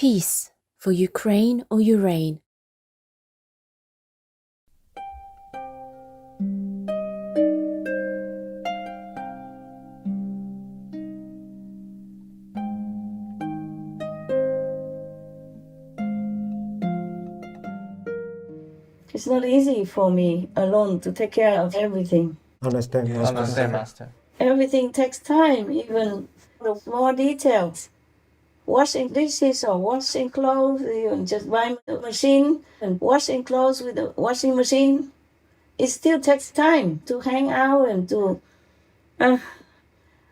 Peace for Ukraine or Ukraine. It's not easy for me alone to take care of everything. Understand, Master. Understand, Master. Everything takes time, even the small details. Washing dishes or washing clothes, you just buy a machine and washing clothes with a washing machine. It still takes time to hang out and to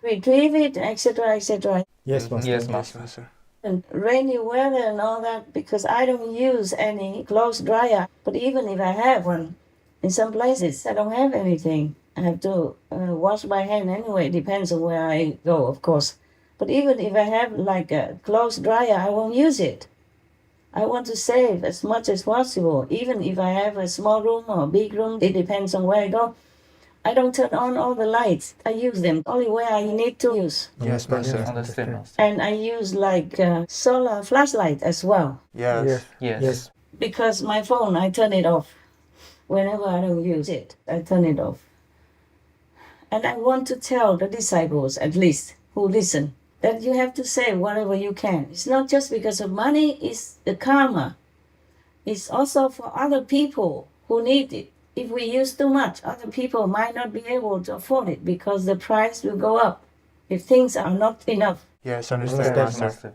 retrieve it, etc., etc. Yes, Master. Yes, Master. And rainy weather and all that, because I don't use any clothes dryer. But even if I have one, in some places I don't have anything. I have to wash by hand anyway. Depends on where I go, of course. But even if I have like a clothes dryer, I won't use it. I want to save as much as possible. Even if I have a small room or a big room, it depends on where I go. I don't turn on all the lights. I use them only where I need to use. Yes, Master. Understand, Master. And I use like solar flashlight as well. Yes. Yes. Because my phone, I turn it off. Whenever I don't use it, I turn it off. And I want to tell the disciples, at least, who listen, that you have to save whatever you can. It's not just because of money, it's the karma. It's also for other people who need it. If we use too much, other people might not be able to afford it because the price will go up if things are not enough. Yes, understand, Master.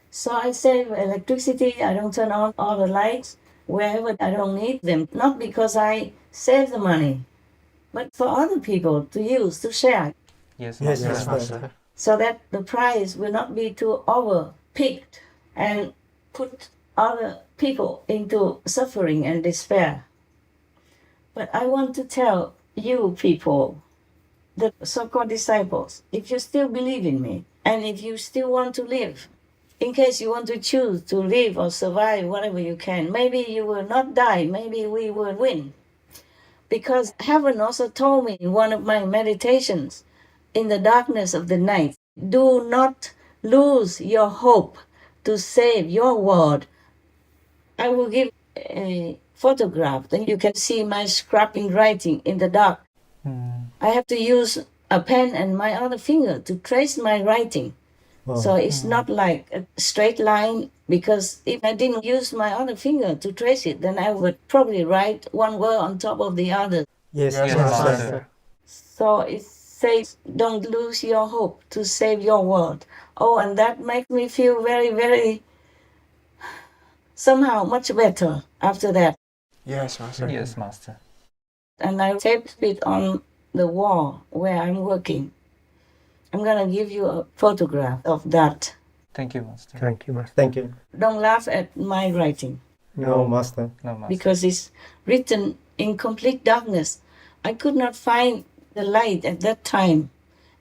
So I save electricity, I don't turn on all the lights wherever I don't need them. Not because I save the money, but for other people to use, to share, Yes, Yes, Master. Master. so that the price will not be too overpeaked and put other people into suffering and despair. But I want to tell you people, the so-called disciples, if you still believe in me, and if you still want to live, in case you want to choose to live or survive whatever you can, maybe you will not die, maybe we will win. Because heaven also told me in one of my meditations, in the darkness of the night, do not lose your hope to save your world. I will give a photograph, then you can see my scrapping writing in the dark. I have to use a pen and my other finger to trace my writing. Wow. So it's not like a straight line, because if I didn't use my other finger to trace it, then I would probably write one word on top of the other. Yes, Yes, Master. Master. So it says, don't lose your hope to save your world. Oh, and that makes me feel very, very, somehow much better after that. Yes, Master. Yes, Master. And I taped it on the wall where I'm working. I'm gonna give you a photograph of that. Thank you, Master. Thank you, Master. Thank you. Don't laugh at my writing, No, Master. No, Master. because it's written in complete darkness. I could not find the light at that time,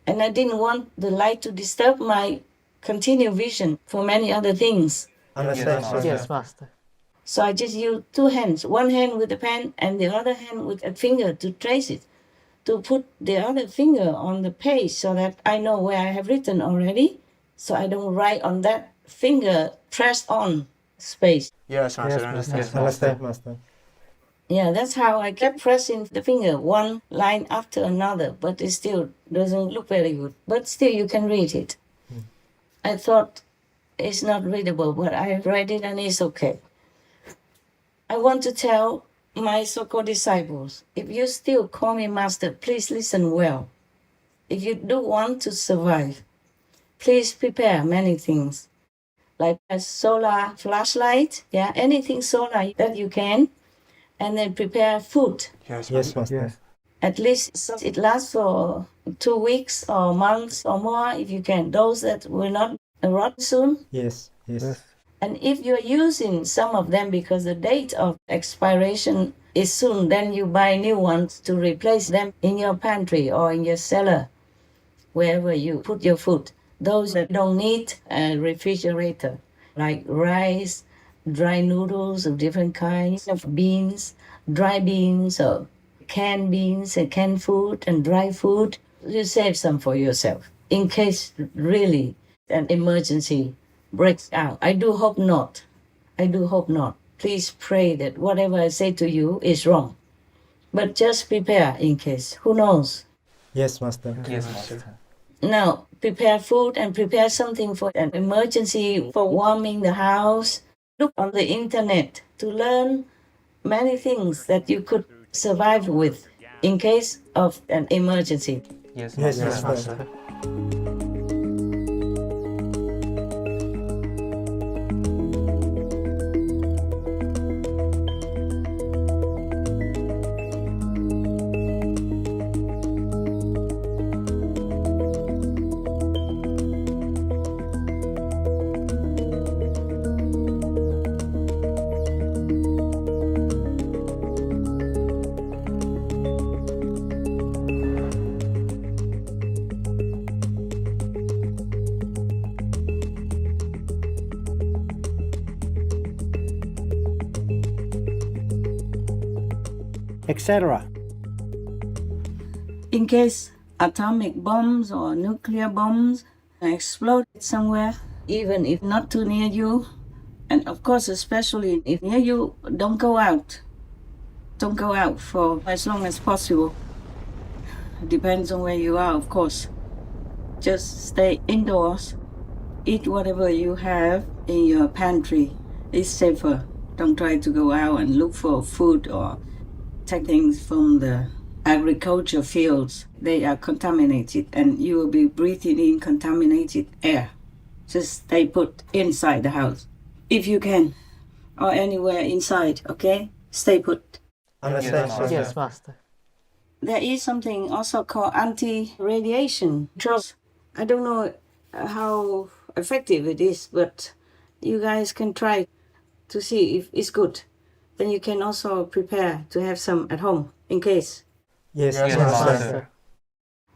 and I didn't want the light to disturb my continued vision for many other things. Understand, Yes, Master. Yes, Master. So I just used two hands, one hand with a pen and the other hand with a finger to trace it, to put the other finger on the page so that I know where I have written already, so I don't write on that finger pressed on space. Yes, Master. Yes, Understand. Master. Understand, Master. Yeah, that's how I kept pressing the finger one line after another, but it still doesn't look very good. But still, you can read it. I thought it's not readable, but I read it and it's okay. I want to tell my so-called disciples, if you still call me master, please listen well. If you do want to survive, please prepare many things, like a solar flashlight, yeah, anything solar that you can, and then prepare food. Yes, Yes, Master. Yes. At least so it lasts for 2 weeks or months or more if you can. Those that will not rot soon. Yes. Yes. Yes. And if you're using some of them because the date of expiration is soon, then you buy new ones to replace them in your pantry or in your cellar, wherever you put your food. Those that don't need a refrigerator, like rice, dry noodles of different kinds of beans, dry beans or canned beans and canned food and dry food, you save some for yourself in case really an emergency breaks out. I do hope not. I do hope not. Please pray that whatever I say to you is wrong. But just prepare in case. Who knows? Yes, Master. Yes, Master. Now, prepare food and prepare something for an emergency for warming the house. Look on the internet to learn many things that you could survive with in case of an emergency. Yes, Yes, Master. Master. etc. In case atomic bombs or nuclear bombs explode somewhere, even if not too near you, and of course especially if near you, don't go out. Don't go out for as long as possible. Depends on where you are, of course. Just stay indoors. Eat whatever you have in your pantry. It's safer. Don't try to go out and look for food or take things from the agriculture fields. They are contaminated and you will be breathing in contaminated air. Just stay put inside the house if you can, or anywhere inside, okay? Stay put. Understand, Yes, Master. Yes, Master. There is something also called anti-radiation drugs. I don't know how effective it is, but you guys can try to see if it's good. Then you can also prepare to have some at home in case. Yes, Yes, Master. Master.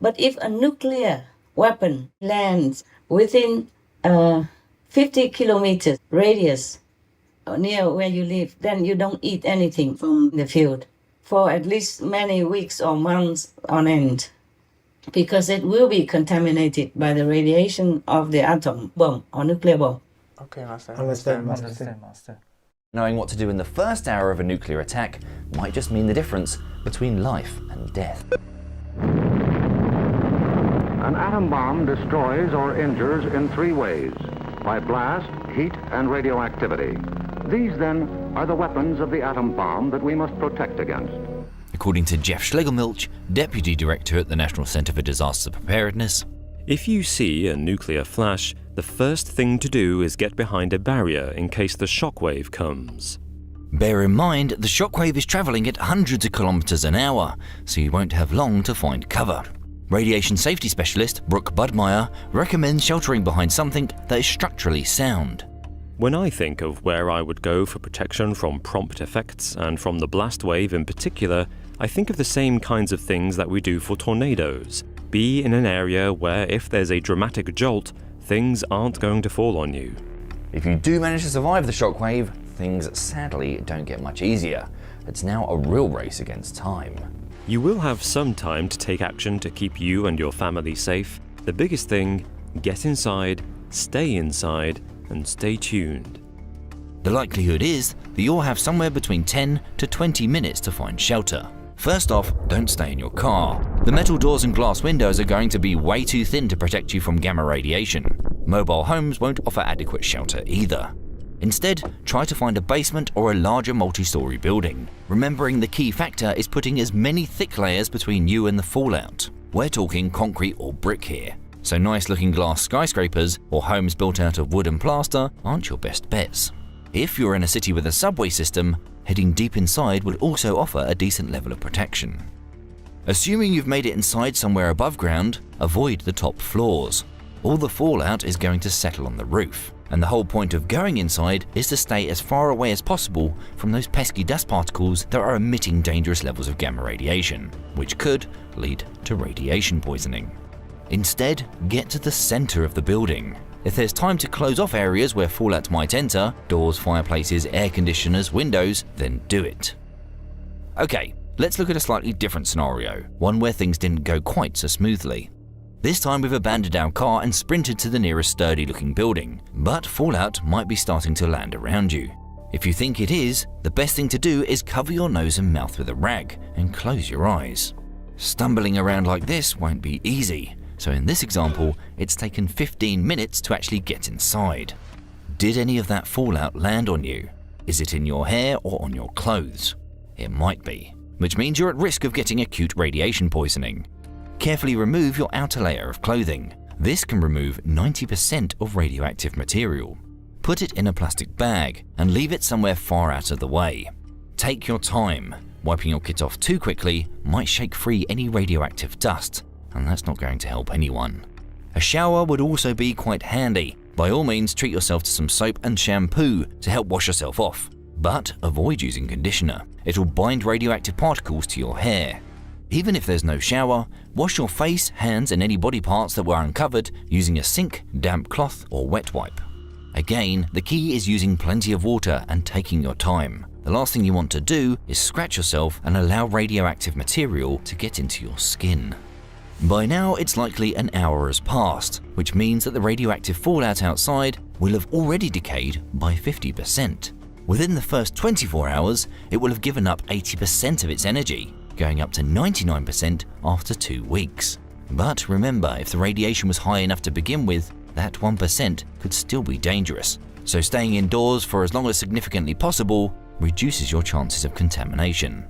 But if a nuclear weapon lands within 50 kilometers radius near where you live, then you don't eat anything from the field for at least many weeks or months on end, because it will be contaminated by the radiation of the atom bomb or nuclear bomb. Okay, Master. Understand, Master. Understand, Master. Knowing what to do in the first hour of a nuclear attack might just mean the difference between life and death. An atom bomb destroys or injures in three ways: by blast, heat, and radioactivity. These, then, are the weapons of the atom bomb that we must protect against. According to Jeff Schlegelmilch, Deputy Director at the National Centre for Disaster Preparedness, If you see a nuclear flash, the first thing to do is get behind a barrier in case the shockwave comes. bear in mind the shockwave is travelling at hundreds of kilometres an hour, so you won't have long to find cover. Radiation safety specialist Brooke Budmeyer recommends sheltering behind something that is structurally sound. When I think of where I would go for protection from prompt effects and from the blast wave in particular, I think of the same kinds of things that we do for tornadoes. Be in an area where if there's a dramatic jolt, things aren't going to fall on you. If you do manage to survive the shockwave, things sadly don't get much easier. It's now a real race against time. You will have some time to take action to keep you and your family safe. The biggest thing, get inside, stay inside, and stay tuned. The likelihood is that you'll have somewhere between 10 to 20 minutes to find shelter. First off, don't stay in your car. The metal doors and glass windows are going to be way too thin to protect you from gamma radiation. Mobile homes won't offer adequate shelter either. Instead, try to find a basement or a larger multi-story building. Remembering the key factor is putting as many thick layers between you and the fallout. We're talking concrete or brick here. So nice looking glass skyscrapers or homes built out of wood and plaster aren't your best bets. If you're in a city with a subway system, heading deep inside would also offer a decent level of protection. Assuming you've made it inside somewhere above ground, avoid the top floors. All the fallout is going to settle on the roof, and the whole point of going inside is to stay as far away as possible from those pesky dust particles that are emitting dangerous levels of gamma radiation, which could lead to radiation poisoning. Instead, get to the center of the building. If there's time to close off areas where fallout might enter, doors, fireplaces, air conditioners, windows, then do it. Okay, let's look at a slightly different scenario, one where things didn't go quite so smoothly. This time we've abandoned our car and sprinted to the nearest sturdy-looking building, but fallout might be starting to land around you. If you think it is, the best thing to do is cover your nose and mouth with a rag and close your eyes. Stumbling around like this won't be easy, so in this example, it's taken 15 minutes to actually get inside. Did any of that fallout land on you? Is it in your hair or on your clothes? It might be, which means you're at risk of getting acute radiation poisoning. Carefully remove your outer layer of clothing. This can remove 90% of radioactive material. Put it in a plastic bag and leave it somewhere far out of the way. Take your time. Wiping your kit off too quickly might shake free any radioactive dust, and that's not going to help anyone. A shower would also be quite handy. By all means, treat yourself to some soap and shampoo to help wash yourself off, but avoid using conditioner. It will bind radioactive particles to your hair. Even if there's no shower, wash your face, hands and any body parts that were uncovered using a sink, damp cloth or wet wipe. Again, the key is using plenty of water and taking your time. The last thing you want to do is scratch yourself and allow radioactive material to get into your skin. By now, it's likely an hour has passed, which means that the radioactive fallout outside will have already decayed by 50%. Within the first 24 hours, it will have given up 80% of its energy, going up to 99% after 2 weeks. But remember, if the radiation was high enough to begin with, that 1% could still be dangerous. So staying indoors for as long as significantly possible reduces your chances of contamination.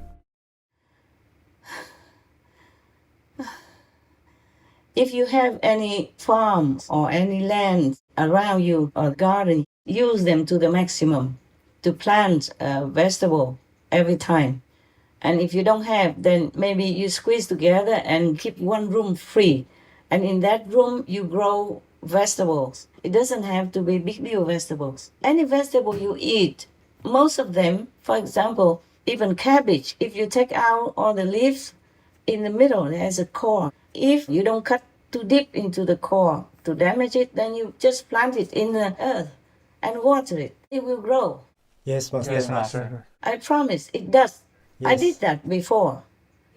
If you have any farm or any land around you or garden, use them to the maximum to plant a vegetable every time. And if you don't have, then maybe you squeeze together and keep one room free. And in that room, you grow vegetables. It doesn't have to be big deal vegetables. Any vegetable you eat, most of them, for example, even cabbage, if you take out all the leaves, in the middle there's a core. If you don't cut too deep into the core to damage it, then you just plant it in the earth and water it. It will grow. Yes, Master. Yes, Master. I promise, it does. I Yes. did that before.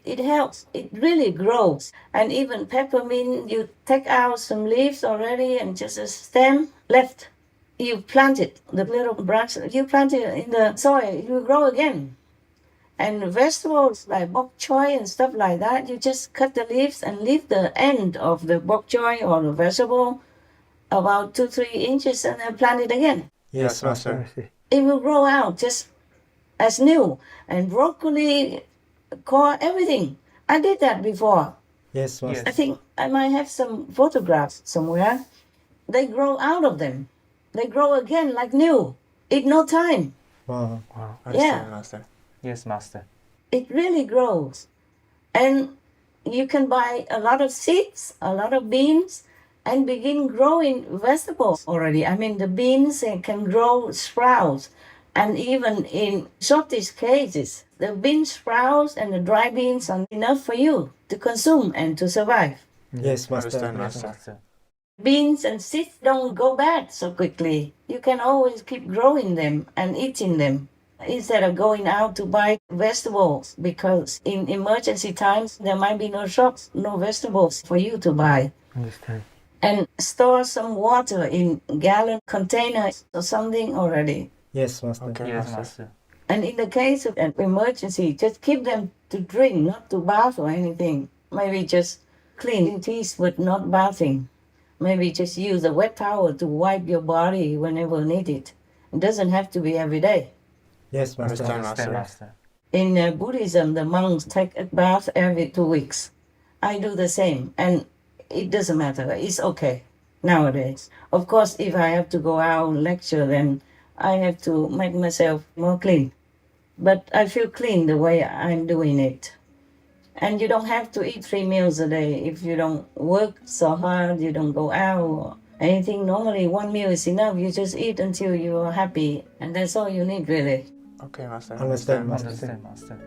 It helps. It really grows. And even peppermint, you take out some leaves already and just a stem left. You plant it, the little branch, you plant it in the soil, it will grow again. And vegetables like bok choy and stuff like that, you just cut the leaves and leave the end of the bok choy or the vegetable about 2-3 inches and then plant it again. Yes, Master. It will grow out just as new. And broccoli, core, everything. I did that before. Yes, Master. I think I might have some photographs somewhere. They grow out of them. They grow again like new. In no time. Wow. Wow. Yeah. Master. Yes, Master. It really grows. And you can buy a lot of seeds, a lot of beans, and begin growing vegetables already. I mean, the beans can grow sprouts. And even in shortest cases, the bean sprouts and the dry beans are enough for you to consume and to survive. Yes, Master. Understand, Yes. Master. Beans and seeds don't go bad so quickly. You can always keep growing them and eating them instead of going out to buy vegetables, because in emergency times there might be no shops, no vegetables for you to buy. Understand. And store some water in gallon containers or something already. Yes, Master. Okay, yes, Master. And in the case of an emergency, just keep them to drink, not to bath or anything. Maybe just clean teeth but not bathing. Maybe just use a wet towel to wipe your body whenever needed. It doesn't have to be every day. Yes, Master. Understand, Master. Master. In Buddhism, the monks take a bath every 2 weeks. I do the same, and it doesn't matter. It's okay nowadays. Of course, if I have to go out and lecture, then I have to make myself more clean. But I feel clean the way I'm doing it. And you don't have to eat 3 meals a day if you don't work so hard, you don't go out or anything. Normally 1 meal is enough. You just eat until you're happy, and that's all you need really. Okay, Master. Understand, Master. Understand, Master.